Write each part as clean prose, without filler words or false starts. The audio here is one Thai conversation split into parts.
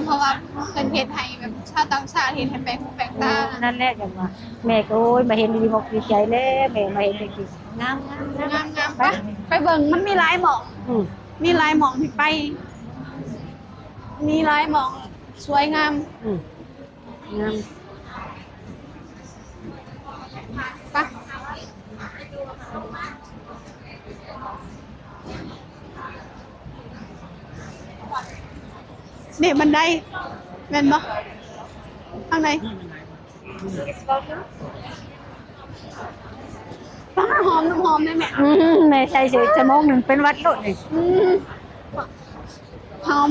เพราะว่าเพิ่นเฮ็ดให้แบบชาวต่างชาติเฮ็ดให้แปลกหูแปลกตานั่นแหละจังว่าแม่ก็โอ้ยมาเห็นดีบอกดีใจแล้วแม่มาเห็นดีงามงามงามๆไปเบิ่งมันมีหลายหม่องมีหลายหม่องที่ไปมีหลายหม่องสวยงามงามไปนี่บันไดแม่นบ่ข้างในฟ้าหอมน้ำหอมได้แม่แม่ใส่ชั่วโมงหนึ่งเป็นวัดโลดนี่หอม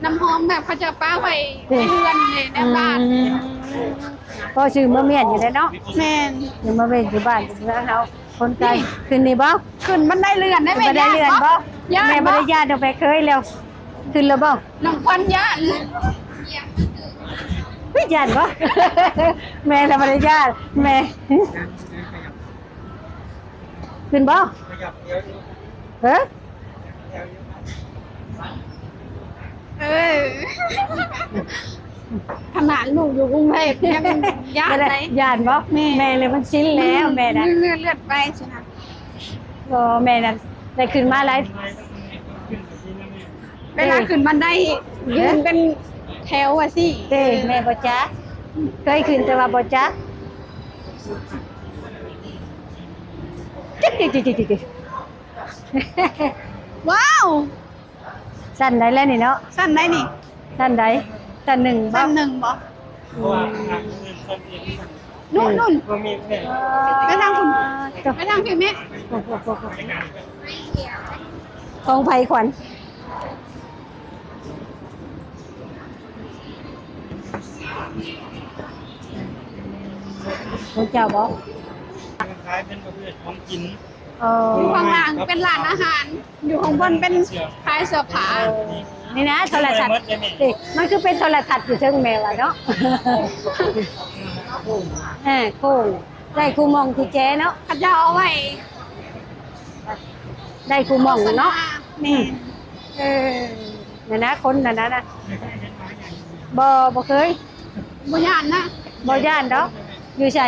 น้ำหอมแบบเขาจะป้าไว้ในเรือนในบ้านก็ชื่อมะเมียนอยู่ได้เนาะแม่นอยู่มะเมียนอยู่บ้านอยู่แล้วเขาคนไกลขึ้นนี่บ่ขึ้นบันไดเรือนได้ไหมบันไดเรือนบ่แม่บ่ได้ญาติเอาไปเคยแล้วขึ้นแล้วบ่น้องควันญาติไม่ญาติบ่แม่น่ะบ่ได้ญาติแม่ขึ้นบ่เฮ้ขนาดลูกอยู่กรุงเทพยังญาติไหนญาติบ่แม่เลยมันชิ้นแล้วแม่น่ะเลือดไปใช่ไหมก็แม่น่ะได้ขึ้นมาหลายเวลาขึ้นบันไดยืนเป็นแถวอะสิแม่บ่จ๊ะเคยขึ้นแต่ว่าบ่จ๊ะจิ๊กว้าวสั้นได้แล้วนี่เนาะสั้นได้นี่สั้นได้สั้นหนึ่งสั้นหนึ่งบ่นุ่นไปทางคุณไปทางพี่แม่ของไผ่ขวัญของเจ้าบอกคล้ายเป็นประเภทของกินอยู่ข้างล่างเป็นร้านอาหารอยู่ข้างบนเป็นขายเสื้อผ้านี่นะโทรทัศน์มันคือเป็นโทรทัศน์อยู่เชิงแมวเนาะโค้งได้คูมองคูแจเนาะเขาจะเอาไว้ได้คูมองเนาะนี่นั่นนะคนนั่นนะบ่เคยบ่ย่านนะบ่ย่านดอกอยู่ไส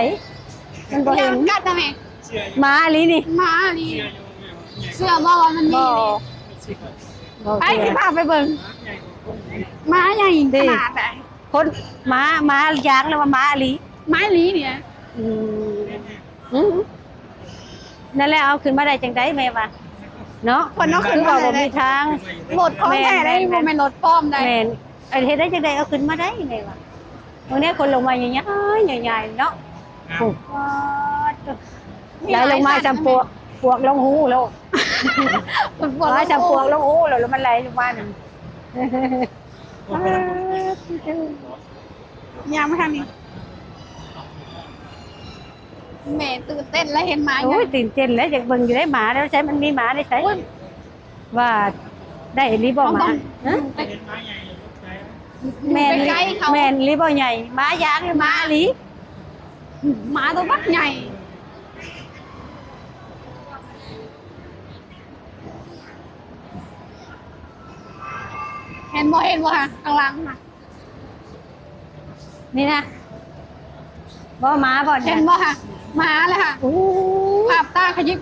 มันบ่เห็นกัดนะแม่ม้าอีหลีนี่ม้าอีหลีเสื้อบ่มันมีไปสิพาไปเบิ่งม้าใหญ่ขนาดไหนคนม้ายางแล้วว่าม้าอีหลีม้าอีหลีเนี่ยนั่นแหละเอาขึ้นมาได้จังได๋แม่ว่าเนาะคนเนาะคือว่าบ่มีทางรถของแท้ได้บ่แม่นรถปลอมได้แม่นเฮ็ดได้จังได๋เอาขึ้นมาได้แม่ว่าตรงนี้คนลงมาใหญ่ๆเนาะแล้วลงมาจำปวกลงหูแล้วว่าจำปวกลงหูแล้วมันไหลลงมาหนึ่งยามมาทางนี้แม่ตื่นเต้นแล้วเห็นหมาโอ้ยตื่นเต้นแล้วอยากเบิ่งอยู่ได้หมาแล้วใช้มันมีหมาได้ใช้ว่าได้รีบอมาแมนรีบอใหญ่หมายางหรือหมาลีหมาตัวบักใหญ่เห็นบ่ค่ะข้างล่างค่ะนี่นะบ่หมาบ่เห็นบ่ค่ะหมาเลยค่ะภาพตาขยิบ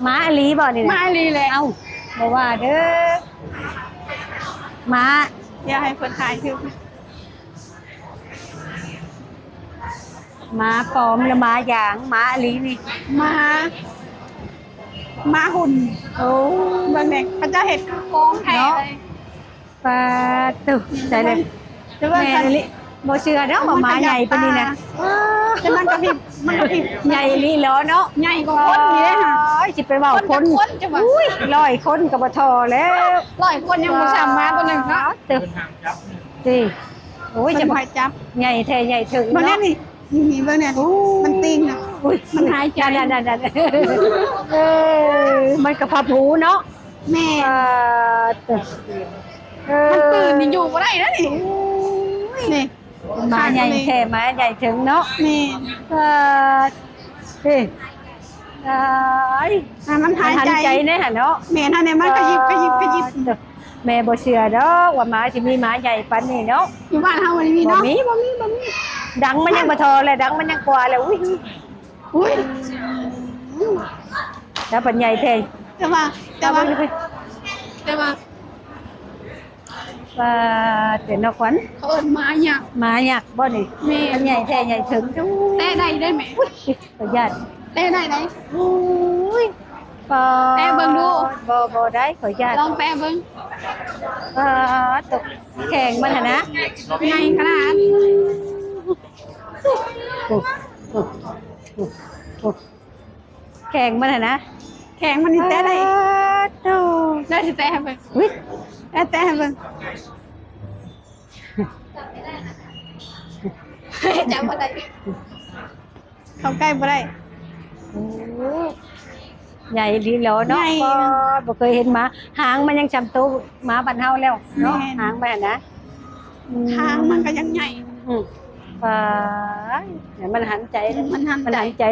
หมาลีบ่นี่นะหมาลีเลยเอ้าบ่ว่าเด้อหมาอย่าให้เพิ่นถ่ายคือหมาปลอมแล้วหมาหยางหมาลีนี่หมาหุ่นโอ้เบิ่งเด็กเขาจะเห็ดโค้งแท้เลยปลาตุใจเลยแม่ลิบ่เชื่อเนาะว่าหมาใหญ่ปานนี้นะแต่มันกระพริบใหญ่ลีล้อเนาะใหญ่กว่าคนนี่เลยค่ะสิไปเว้าคนอุ้ย100คนก็บ่ทอแล้ว100คนยังบ่สามารถตัวนึงเนาะตึสิโอ้ยจะบ่ให้จับใหญ่แท้ใหญ่ถึงเนาะนี่เบิ่งเนี่ยมันติงน่ะมันหายใจนั่นมันกระพับหูเนาะแม่มันตื่นนี่อยู่บ่ได้นะนี่หมาใหญ่แท้หมาใหญ่ถึงเนาะนี่นี่ อ้าย มันหาย หัน ใจ ใจแน่หั่นเนาะ แม่ท่านเนี่ยมันกระยิบกระยิบกระยิบ แม่บ่เชื่อดอกว่าหมาสิมีหมาใหญ่ปานนี้เนาะ อยู่บ้านเฮาวันนี้มี บ่ เนาะ มีบ่มีบ่มีดังมันยังบ่ทอเลยดังมันยังกว่าเลยอุ้ย อุ้ย แล้วปัญใหญ่แท้ แต่ว่าแต่ว่าแต่ว่า ว่าเต็นขวัญ เขาเอิ้นหมาหยัก หมายักษ์บ่นี่ แม่ ปัญใหญ่แท้ใหญ่ถึงจุ๊ แต่ได้ได้ไหม ประหยัด แต่ได้ไหม อุ้ยปอ แต่เบิ่งดู บ่ได้ขออนุญาต ลองแปะเบิ่ง ตกแข่งมันหั่นนะ ใหญ่ขนาด โอ้โอ้โอ้โอ้แข่งมันหั่นนะ แข็งมันนี่แต่ได้ โต ได้สิแต่ให้เบิ่ง อุ้ย แต่ให้เบิ่งจับบ่ได้เข้าใกล้บ่ได้ โอ้ใหญ่ดีแล้วเนาะ ใหญ่ บ่เคยเห็นหมาหางมันยังจำตัวหมาบ้านเฮาแล้วเนาะ แม่น หางมันหั่นนะอืม ทางมันก็ยังใหญ่ อืมไปเดี๋ยวมันหันใจนะ มันหันใจ มันหันใจ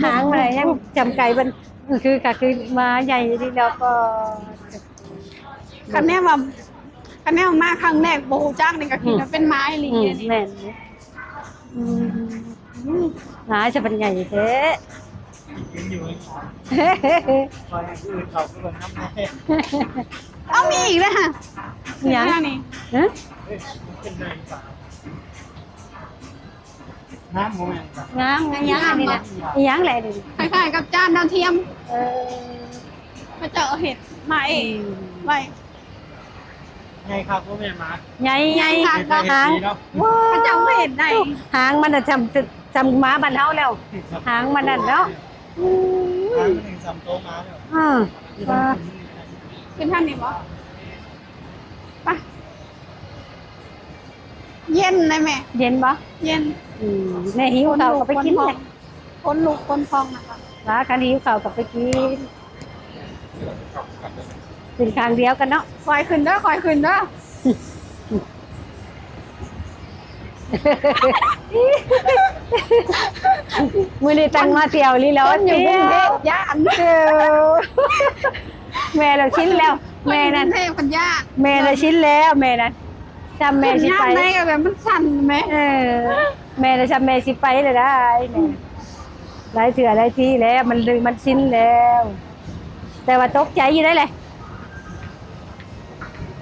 หางมันยังจำไก่มันคือก็คือมาใหญ่ที่แล้วก็ คันแน่ว่าคันแน่มาครั้งแรกบ่ฮู้จักนี่ก็คิดว่าเป็นไม้อีหลี อืม นี่ แม่นอืมหาจะเป็นใหญ่แท้ กินอยู่ในขาคอยให้อื่นเขาก็แบบทำได้ เอามีอีกแล้วฮะ หยัง นี่ ฮะ เฮ้ยเป็นเลยป่าน้ำโมเมนต์ป่ะ งามงามยังอันนี้นะอีหยังแหละนี่ คล้ายๆกับจานดาวเทียม เออ พระเจ้าเอาเห็ดมาเองไว้ ไงครับโมเมนต์มา ใหญ่ใหญ่ ใหญ่ค่ะ หาง เนาะ พระเจ้าเอาเห็ดได้ หางมันน่ะจำหมาบ้านเฮาแล้วหางมันนั่นเนาะ น้ำมันถึงสามโต๊ะมาแล้ว อือ ที่ต้องกิน เป็นท่านนี่บ่ไปเย็นเลยแม่ เย็นบ่ เย็น แม่หิวข้าวก็ไปกินเลย คนลูกคนพองนะคะ ว่าคันหิวข้าวก็ไปกินเป็นครั้งเดียวกันเนาะ คอยขึ้นเด้อคอยขึ้นเด้อ มื้อนี้ตั้งมาเที่ยวลีแล้ว คนอยู่กรุงเทพ เที่ยว ย่าน แม่เราชิ้นแล้ว แม่นั่น กรุงเทพคนย่าน แม่เราชิ้นแล้วแม่นั่นจำแม่สิ ย่า ไป นได้ก็แบบมันสั่นไหม แม่เราจำแม่สิไปเลยได้แม่หลายเถื่อหลายทีแล้วมันชิ้นแล้ว แต่ว่าตกใจอยู่ได้เลย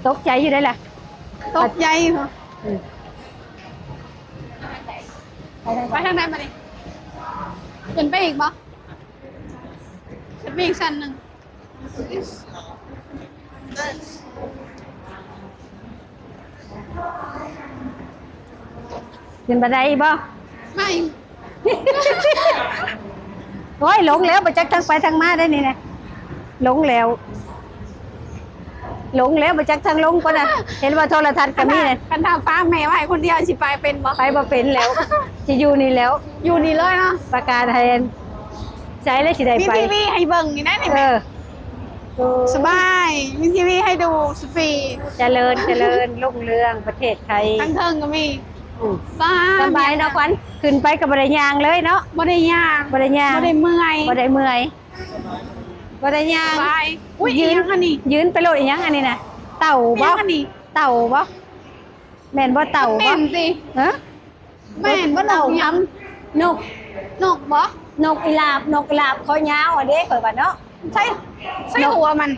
ตกใจอยู่ได้แหละ ตกใจเหรอไปทางไหนมาดิขึ้นไปอีกบ่ขึ้นไปอีกชั้นหนึ่ง ขึ้นบันไดบ่ ไม่ โอ้ยหลงแล้วไปจักทางไปทางมาได้นี่นะหลงแล้วไปจักทางลงก็นะเห็นว่าโทรทัศน์ก็มีนะ คันถามป้าแม่ว่าให้คนเดียวสิไปเป็นบ่ ไปบ่เป็นแล้วจะอยู่นี่แล้ว อยู่นี่เลยเนาะ ประกาศให้ใช้เลยสิได้ มี ไป ทีวีให้เบิ่งนี่ได้ไหม เอ แม่ อ สบายมีทีวีให้ดูฟรี เจริญรุ่งเรืองประเทศไทย ทั้งเทิงก็มี อืม บ้า สบายเนาะขวัญขึ้นไปกับบริยางเลยเนาะ บ่ได้ยาก บริยาง บ่ได้เมื่อย บ่ได้เมื่อยบ่ได้ยาง สบายอุ้ยอีหยังอันนี้ ยืนไปโลดอีหยังอันนี้นะเต่า อีห บ่ ยังอันนี้ เต่าบ่แม่นบ่เต่า แม่ บ่ นสิ ฮะ แม่นบ่เต่าหยัง นก นกบ่ นกอีลาบคอยาวอ่ะเด้ข่อยว่าเนาะ ใช่ใช่หัวมัน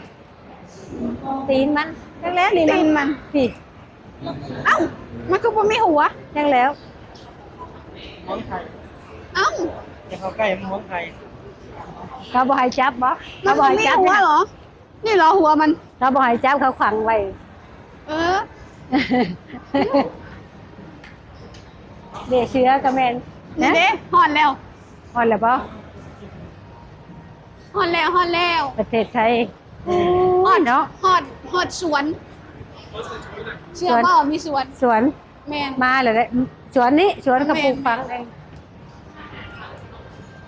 ตีนมันจังแล้วนี่ ตีนมัน พี่ เอ้ามันก็บ่มีหัว จังแล้ว ม้องไทย เอ้า จะเข้าใกล้ม้องไทย เขาบ่ให้จับบ่ มั เขา น บ่ บ่ ให้ มี จับ หัว นะ เหรอนี่เหรอหัวมัน เขาบ่ให้จับเขาขังไว้ เออ เด็กเชื้อกับแม่น นี่ นะ เด้ฮอดแล้ว อ่อนแล้วบ่ ฮอดแล้วฮอดแล้ว ประเทศไทย ฮอด เนาะ ฮอดสวนเชื่อบ่มีสวน สวน แม่น มาเลยเด้สวนนี้สวนเขาปลูกฝังเอง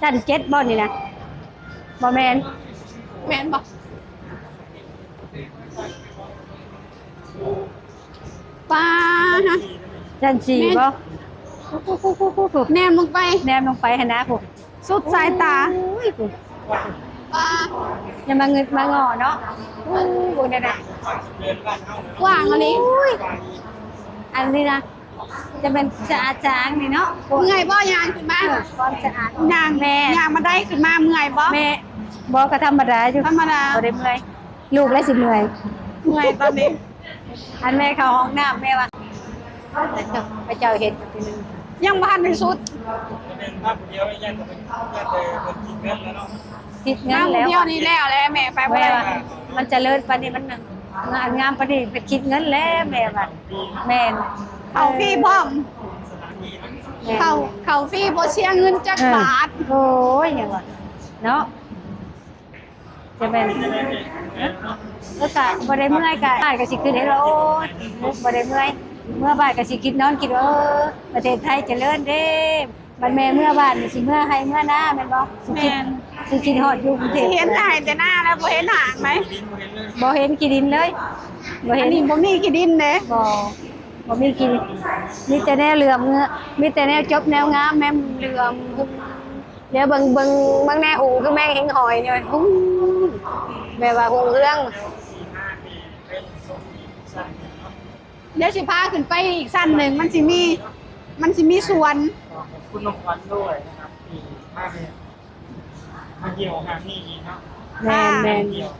ชั้น7บ่นี่นะบ่แม่น แม่นบ่ปลาฮะ ชั้น4บ่ แนมลงไป แนมลงไปหั่นนะพวก สุดสายตา อุ้ยกู อ่า อย่ามาเงิดมางอเนาะอู้กูเนี่ยนะ เดินบ้านเข้าเลย กว้างอันนี้ อันนี้นะจะเป็นสะอาดจางนี่เนาะ เมื่อยบ่ยางขึ้นมา ความสะอาด ยาง แม่ ยางมาได้ขึ้นมาเมื่อยบ่ แม่บอกก็ธรรมดาอยู่ ธรรมดา บ่ได้เมื่อยลูกแล้วสิเมื่อย เมื่อยตอนนี้ อันแม่เข้าห้องน้ำแม่ว่าไปเจ้าเห็นทีนึง ยังบ่ทันได้สุด เดินภาพเดียวยันจะเป็นยันจะเป็นกินเงินแล้วเนาะ คิดเงิ น้ำ นแล้ว เดียวนี้แล้วแหละแม่ไปบ่ แม่ ได้ ว่ามันเจริญปานนี้มันงานงามปานนี้ไปคิดเงินแล้วแม่ว่าแม่น เขาฟรีพร้อม สถานีนะ แม่น เขาฟรีบ่เสียเงินจักบาท โอ้ยอย่างว่าเนาะจะเป็นแล้วก็บ่ได้เมื่อยก็บ้านก็สิขึ้นให้เราโอ้ยบ่ได้เมื่อยเมื่อบ้านก็สิคิดนอนคิดว่าประเทศไทยเจริญเด้บัดแม่เมื่อบ้านนี่สิเมื่อให้เมื่อหน้าแม่นบ่สิคิดฮอดอยู่กรุงเท สิ พ เห็นได้แต่หน้าแล้วบ่เห็นหางไหม บ่เห็นกี่ดินเลยบ่ อั เห็ น น นี้บ่มีกี่ดินเด้ บ่มีกี่มีแต่แนวเหลื่อมมีแต่แนวจบแนวงามแม่มเหลื่อมเดี๋ยวเบิ่งแนวหูคือแม่งเห็นหอยเนี่ยหุ้แม่ว่าหงเรื่อง เดี๋ยวสิพาขึ้นไปอีกสั้นหนึ่งมันสิมีสวน ขอบคุณน้องควันด้วยนะครับที่มาเนี่ยมาเกี่ยวงานนี่เนาะ แม่นแม่น เกี่ยว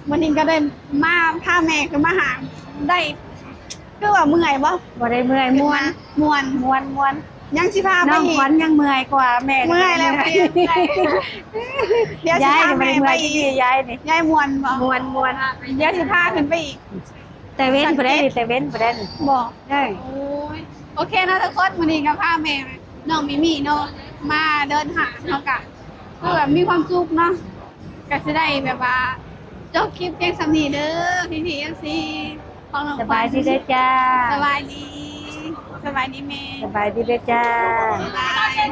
วันนี้ก็ได้มาพาแม่ขึ้นมาหาได้คือว่าเมื่อยบ่ บ่ได้เมื่อยม่วน ม่วน ม่วน ยังสิพาไป น้อง อีก ขวัญยังเมื่อยกว่าแม่ เมื่อยแล้ว เดี๋ยวสิ ยาย พา จะบ่ แม่ ได้เมื่ ไป อย อีก ที่ยายนี่ ยายม่วนบ่ ม่วน เดี๋ยวสิพาขึ้นไปอีก แต่เว้นบ่ได้แต่เว้นบ่ได้ บอก เด้อ โอ้ยโอเคนะทุกคนวันนี้กับพาแม่น้องมิมี่เนาะมาเดินหาเนาะกะคือแบบมีความสุขเนาะก็จะได้แบบว่าจบคลิปเพียงสำนีเด้อพี่ๆ FC ของน้อง สบายดีเด้อจ้า สบายดีแม่ สบายดีเด้อจ้า บ๊ายบาย